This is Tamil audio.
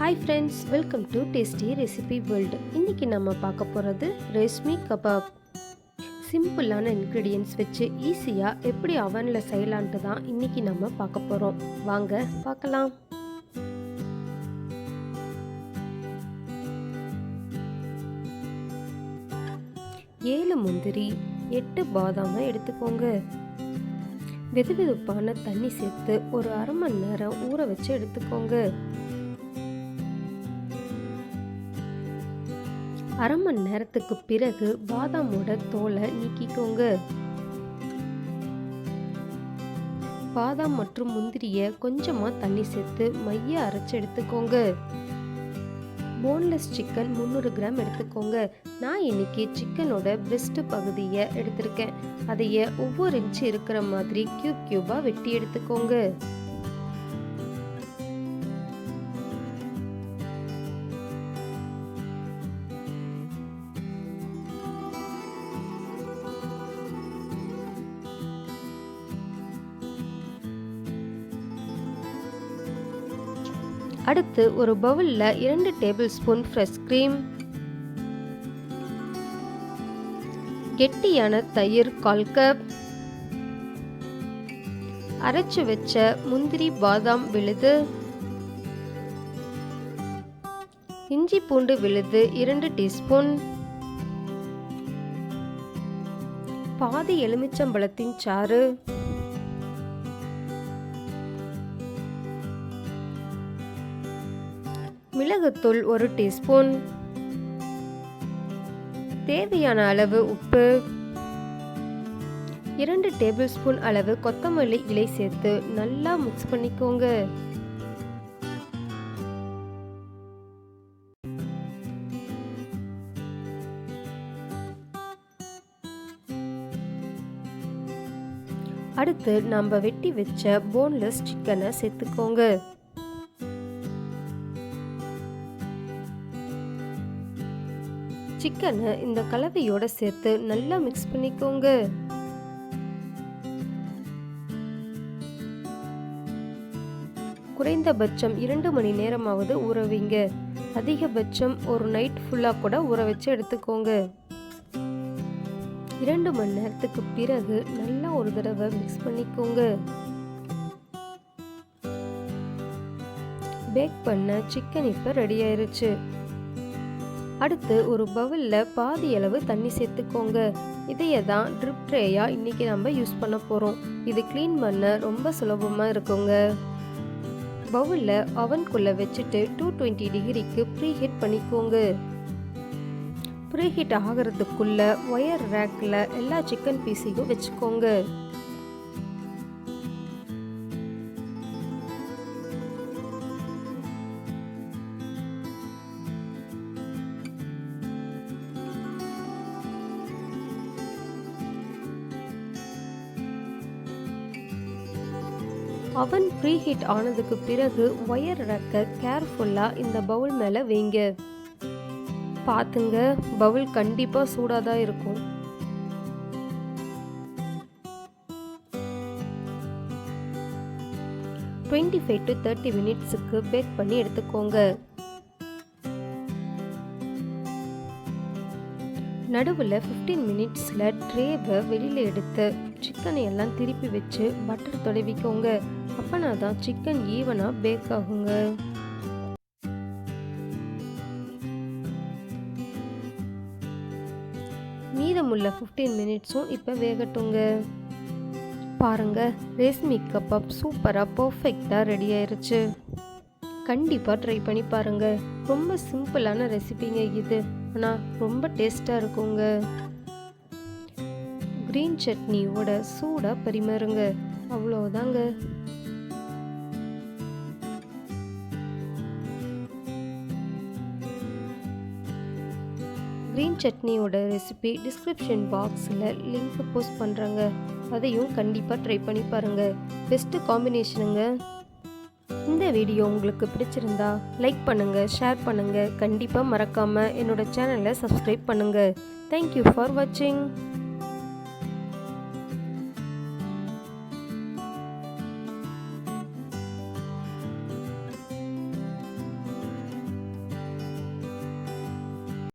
Hi friends, welcome to TastyRecipeWorld. இன்னைக்கு நம்ம பார்க்க போகிறது Reshmi Kebab. சிம்பிளான இன்க்ரீடியன்ட்ஸ் வச்சு ஈஸியாக எப்படி அவனில் செய்யலான்ட்டு தான் இன்னைக்கு நம்ம பார்க்க போகிறோம். வாங்க பார்க்கலாம். ஏழு முந்திரி 8 பாதாமை எடுத்துக்கோங்க. வெதுவெதுப்பான தண்ணி சேர்த்து ஒரு அரை மணி நேரம் ஊற வச்சு எடுத்துக்கோங்க. அரை மணி நேரத்துக்கு பிறகு பாதாமோட தோலை நீக்கிக்கோங்க. பாதாம் மற்றும் முந்திரியை கொஞ்சமாக தண்ணி சேர்த்து மைய அரைச்சி எடுத்துக்கோங்க. போன்லெஸ் சிக்கன் 300 கிராம் எடுத்துக்கோங்க. நான் இன்னைக்கு சிக்கனோட பிரெஸ்ட் பகுதியை எடுத்திருக்கேன். அதையே ஒவ்வொரு இன்ச்சு இருக்கிற மாதிரி கியூபாக வெட்டி எடுத்துக்கோங்க. அடுத்து ஒரு பவுலில் 2 டேபிள் ஸ்பூன் ஃப்ரெஷ் க்ரீம், கெட்டியான தயிர் 1/4 கப், அரைச்சு வச்ச முந்திரி பாதாம் விழுது, இஞ்சி பூண்டு விழுது 2 டீஸ்பூன், பாதி எலுமிச்சம்பழத்தின் சாறு, மிளகுத்தூள் 1 டீஸ்பூன், தேவையான அளவு உப்பு, 2 டேபிள் ஸ்பூன் அளவு கொத்தமல்லி இலை சேர்த்து நல்லா மிக்ஸ் பண்ணிக்கோங்க. அடுத்து நம்ம வெட்டி வச்ச போன்லெஸ் சிக்கனை சேர்த்துக்கோங்க. சிக்கனை இந்த கலவையோட சேர்த்து நல்லா மிக்ஸ் பண்ணிக்கோங்க. குறைந்தபட்சம் 2 மணி நேரமாவது ஊற வைங்க. அதிகபட்சம் ஒரு நைட் ஃபுல்லாக கூட ஊற வச்சு எடுத்துக்கோங்க. 2 மணி நேரத்துக்கு பிறகு நல்லா ஒரு தடவை மிக்ஸ் பண்ணிக்கோங்க. பேக் பண்ண சிக்கன் இப்போ ரெடி ஆயிருச்சு. அடுத்து ஒரு பவுலில் பாதி அளவு தண்ணி சேர்த்துக்கோங்க. இதையே தான் ட்ரிப் ட்ரேயாக இன்றைக்கி நம்ம யூஸ் பண்ண போகிறோம். இது க்ளீன் பண்ண ரொம்ப சுலபமாக இருக்குங்க. பவுலில் அவனுக்குள்ளே வச்சுட்டு 220 டிகிரிக்கு ப்ரீஹீட் பண்ணிக்கோங்க. ப்ரீஹீட் ஆகிறதுக்குள்ளே ஒயர் ரேக்கில் எல்லா சிக்கன் பீஸையும் வச்சுக்கோங்க. அவன் ப்ரீஹீட் ஆனதுக்கு பிறகு ஒயர் ரேக்கை கேர்ஃபுல்லாக இந்த பவுல் மேலே வைங்க. பார்த்துங்க, பவுல் கண்டிப்பாக சூடாக தான் இருக்கும். – 25 to 30 மினிட்ஸுக்கு பேக் பண்ணி எடுத்துக்கோங்க. நடுவில் 15 மினிட்ஸில் ட்ரேவை வெளியில் எடுத்து சிக்கனை எல்லாம் திருப்பி வச்சு பட்டர் தடவிக்கோங்க. அப்போனா தான் சிக்கன் ஈவனாக பேக் ஆகுங்க. மீதமுள்ள 15 மினிட்ஸும் இப்போ வேகட்டுங்க. பாருங்க, ரேஷ்மி கபாப் சூப்பராக பர்ஃபெக்டாக ரெடி ஆயிருச்சு. கண்டிப்பாக ட்ரை பண்ணி பாருங்க. ரொம்ப சிம்பிளான ரெசிபிங்க இது, ஆனால் ரொம்ப டேஸ்டாக இருக்குங்க. க்ரீன் சட்னியோட சூடாக பரிமாறுங்க. அவ்வளோதாங்க. க்ரீன் சட்னியோட ரெசிபி டிஸ்கிரிப்ஷன் பாக்ஸில் லிங்க் போஸ்ட் பண்ணுறேங்க. அதையும் கண்டிப்பாக ட்ரை பண்ணி பாருங்கள். பெஸ்ட்டு காம்பினேஷனுங்க. இந்த வீடியோ உங்களுக்கு பிடிச்சிருந்தா லைக் பண்ணுங்கள், ஷேர் பண்ணுங்கள். கண்டிப்பாக மறக்காமல் என்னோட சேனலை சப்ஸ்கிரைப் பண்ணுங்கள். தேங்க்யூ ஃபார் வாட்சிங்.